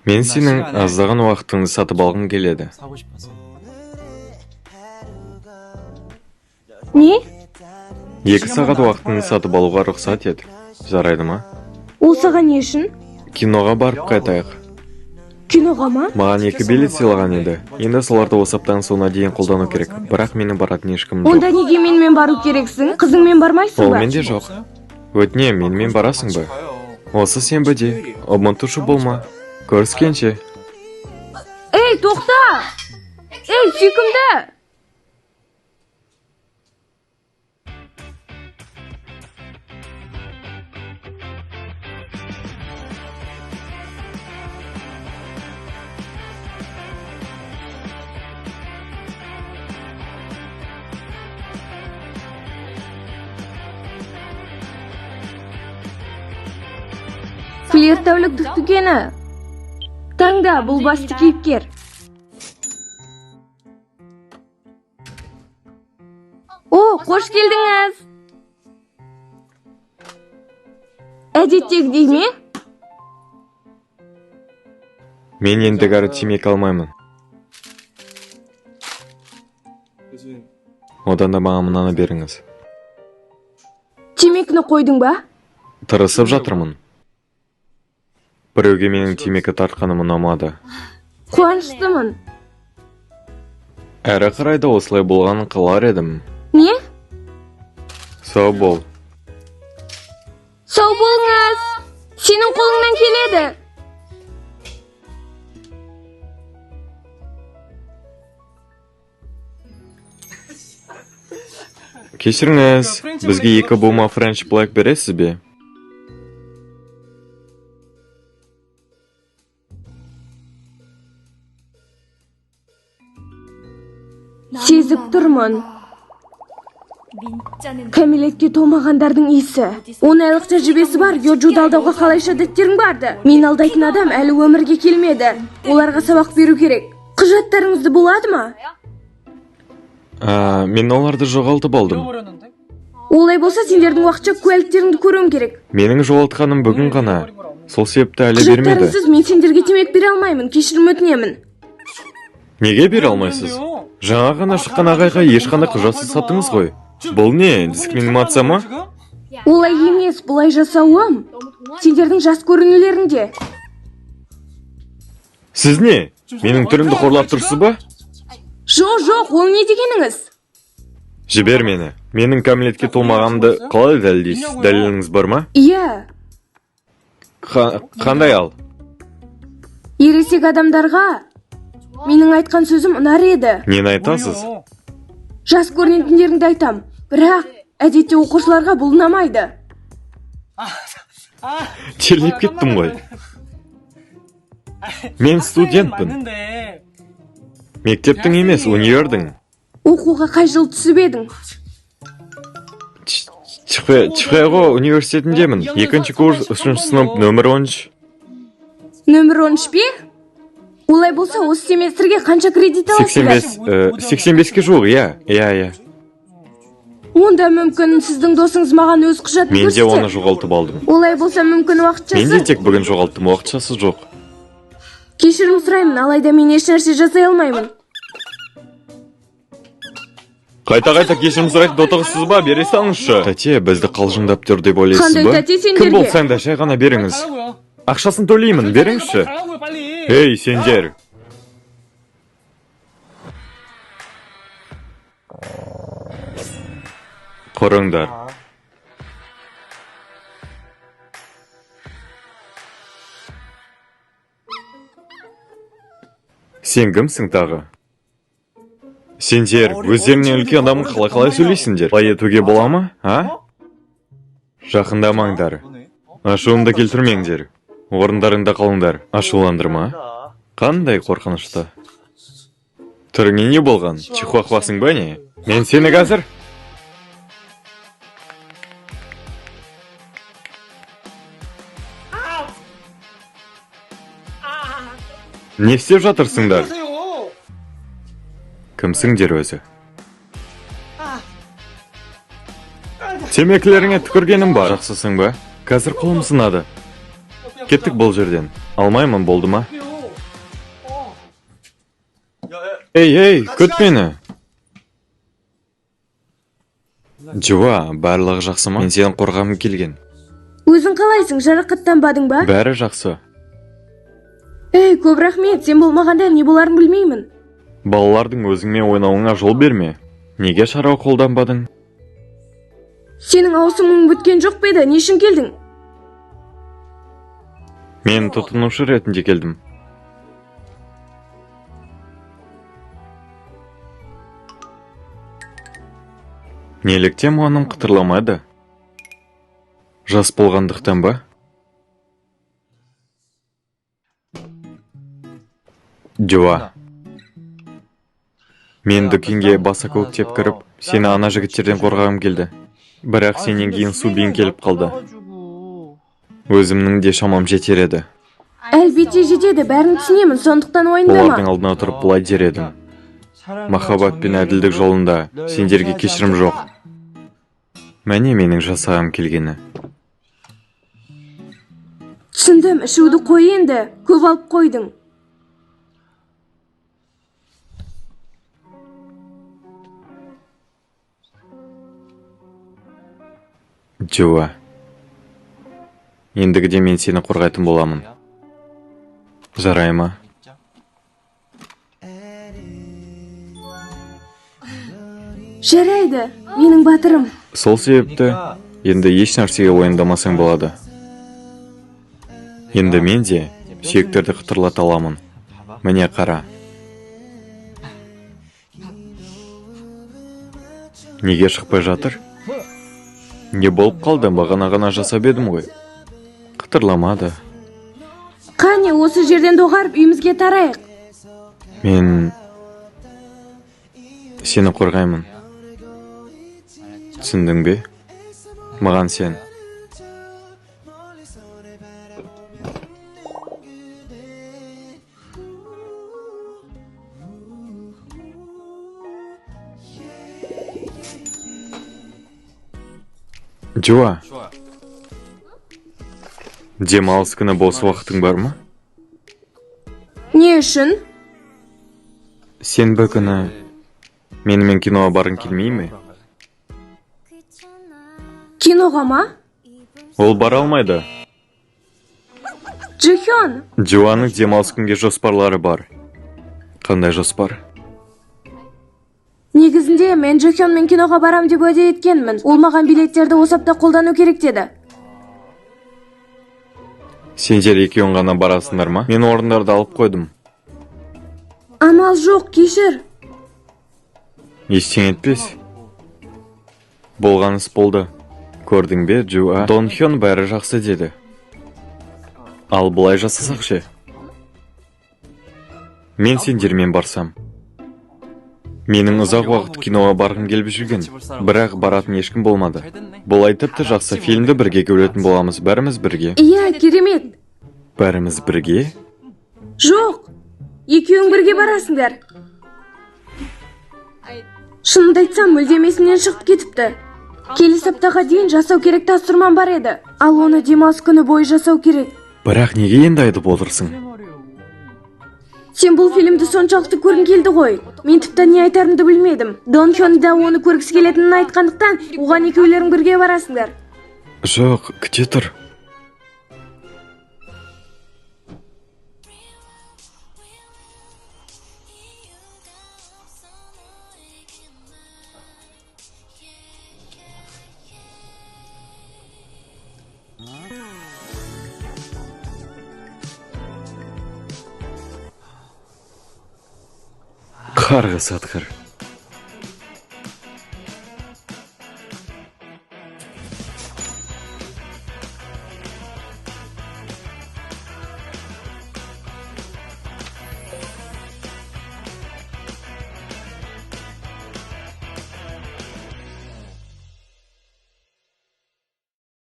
Мен сенің аздаған уақытыңды сатып алғым келеді. 사고 싶어서. Не? 2 сағат уақытыңды сатып алуға рұқсат ет. Жарайды ма? Ол саған не үшін? Киноға барып қайтайық. Киноға ма? Маған 2 билет сыйлаған еді. Енді соларды осы аптаның соңына дейін қолдану керек. Бірақ менің баратын ешкім жоқ. Онда неге менімен бару керексің? Қызыңмен бармайсың Ол ба? менде жоқ. Өтінем, менімен барасың ба? Осы сенбіде. Ұмытушы болма. Көріскенше. Ей, тоқта! Ей, сүйкімді! Флиртаулік дүктігені. Таңда, бұл басты кейіпкер. О, қош келдіңіз. Әдеттегідей ме? Мен ендігәрі темекі алмаймын. Одан да маған мынаны беріңіз. Темекіні қойдың ба? Тырысып жатырмын. Біреуге менің темекі тартқаным ұнамады. Қуаныштымын. Әрі қарайда осылай болғанын қалар едім. Не? Сау бол. Сау болыңыз. Сенің қолыңнан келеді. Кешіріңіз, бізге 2 бума French Black бересіз бе? Сезіп тұрмын. Кәмелетке толмағандардың исі. 10 айлық тәжірибесі бар, йоджуды алдауға қалайша әдеттерің барды. Мен алдайтын адам әлі өмірге келмеді. Оларға сабақ беру керек. Құжаттарыңызды болады ма? Мен оларды жоғалтып алдым. 잃어버렸는데? Олай болса, сендердің уақытша куәліктеріңді көруім керек. Менің жоғалтқаным бүгін ғана. Сол себепті әлі бермеді. Құжаттарыңсыз мен сендерге темек бере алмаймын. Кешірім өтінемін. Неге бере алмайсыз? Жаңа ғана шыққан ағайға ешқандай құжатсыз саттыңыз ғой. Бұл не, дискриминация ма? Олай емес, бұлай жасауым. Сендердің жас көрінулерінде. Сіз не? Менің түрімді қорлап тұрсыз ба? Жоқ, ол не дегеніңіз? Жібер мені. Менің кәмелетке толмағанымды қалай дәлелдейсіз? Дәлеліңіз бар ма? Иә. Қандай ал? Ересек адамдарға менің айтқан сөзім ұнар еді. Нені айтасыз? Жас көрінетіндеріңді айтам. Бірақ әдетте оқушыларға бұл ұнамайды. Терлеп кеттім ғой. Мен студентпін. 맞는데. Мектептің емес, универдің. Оқуға қай жыл түсіп едің? Чихуэго университетіндемін. 2-ші курс, 3-ші сынып, нөмір 13. Нөмір 13 бе? Олай болса, осы семестрге қанша кредит аласыз? 85-ке жуық, иә. Онда мүмкін сіздің досыңыз маған өз құжатын Мен де оны көрсетер. жоғалтып алдым. Олай болса, мүмкін Мен уақытшасы. де тек бүгін жоғалттым, уақытшасы жоқ. Кешірім сұраймын, алайда мен еш нәрсе жасай алмаймын. Қайта кешірім сұрайтын отырғысыз ба? Бере салыңызшы. Тәте, бізді қалжыңдап тұр деп ойлайсыз Қандай ба? тәте сендерге? Кім болсаң да, жай ғана беріңіз. 가라고요. Ақшасын төлеймін, беріңізші. 가라고요, 빨리. Ей, сендер. Құрыңдар. Сен кімсің тағы? Сендер, өздеріңнен үлкен адамға қалай сөйлейсіңдер? Қалай етуге бола ма, а? Жақындамаңдар. Ашуымды келтірмеңдер. Орындарыңда қалыңдар. Ашуландырма. Қандай қорқынышты. Түріңе не болған? Чихуахуасың ба не? Мен сені қазір? Не істеп жатырсыңдар? 하세요. Кімсіңдер өзі? Темекілеріңе түкіргенім бар. Жақсысың ба? Қазір қолым сынады. Кеттік бұл жерден. Алмаймын, болды ма? Ей, күт мені. Жуа, барлығы жақсы ма? Мен сені қорғағым келген. Өзің қалайсың, жарақаттанбадың ба? Бәрі жақсы. Көп рахмет, сен болмағанда не боларын білмеймін. Балалардың өзіңмен ойнауыңа жол берме. Неге шара қолданбадың? Сенің ауысымың біткен жоқ па еді? Не үшін келдің? Мен тұтынушы ретінде келдім. Неліктен мұғаным қытырламады? Жас болғандықтан ба? Жуа. Мен дүкенге баса көктеп кіріп, сені ана жігіттерден қорғағым келді. Бірақ сенен кейін субин келіп қалды. Өзімнің де шамам жетер еді. Әлбетте жетеді, бәрін түсінемін, сондықтан ойындама. Олардың алдына тұрып бұлай дер едім. Махаббат пен әділдік жолында сендерге кешірім жоқ. Мәне менің жасағым келгені. Түсіндім, ішуді қой енді, көп алып қойдың. Жуа. Ендігіде мен сені қорғайтын боламын. Жарай ма? Жарайды, менің батырым. Сол себепті, енді еш нәрсеге ойындамасаң болады. Енді мен де сүйектерді қытырлата аламын. Міне қара. Неге шықпай жатыр? Не болып қалды? Бағана жасап едім ғой. Қытырламады. Қане, осы жерден доғарып үйімізге тарайық. Мен сені қорғаймын. Түсіндің бе? Маған сен. Жуа. Демалыс күні бос уақытың бар ма? Не үшін? Сенбі күні менімен киноға барғың келмей ме? Киноға ма? Ол бара алмайды. Джихён! Жуаның демалыс күнге жоспарлары бар. Қандай жоспар? Негізінде мен Джихёнмен киноға барам деп уәде еткенмін. Ол маған билеттерді осы апта қолдану керек деді. Сендер екеуің ғана барасыңдар ма? Мен орындарды алып қойдым. Амал жоқ, кешір. Ештеңе етпес. Болған іс болды. Көрдің бе, Жуа? Дон Хён бәрі жақсы деді. Ал бұлай жасасақ ше? Мен сендермен барсам. Менің ұзақ уақыт киноға барғым келіп жүрген, бірақ баратын ешкім болмады. Бұлай тіпті жақсы фильмді бірге көретін боламыз, бәріміз бірге. Иә, керемет. Бәріміз бірге? Жоқ, екеуің бірге барасыңдар. Шынымды айтсам, мүлдемесінен шығып кетіпті. Келесі аптаға дейін жасау керек тапсырмам бар еді. Ал оны демалыс күні бойы жасау керек. Бірақ неге енді айтып отырсың? Сен бұл фильмді соншалықты көргің келді ғой. Мен тіпті не айтарымды білмедім. Дон Хён да оны көргісі келетінін айтқандықтан, оған екеулерің бірге барасыңдар. Жоқ, күте тұр. Қарғыс атқыр.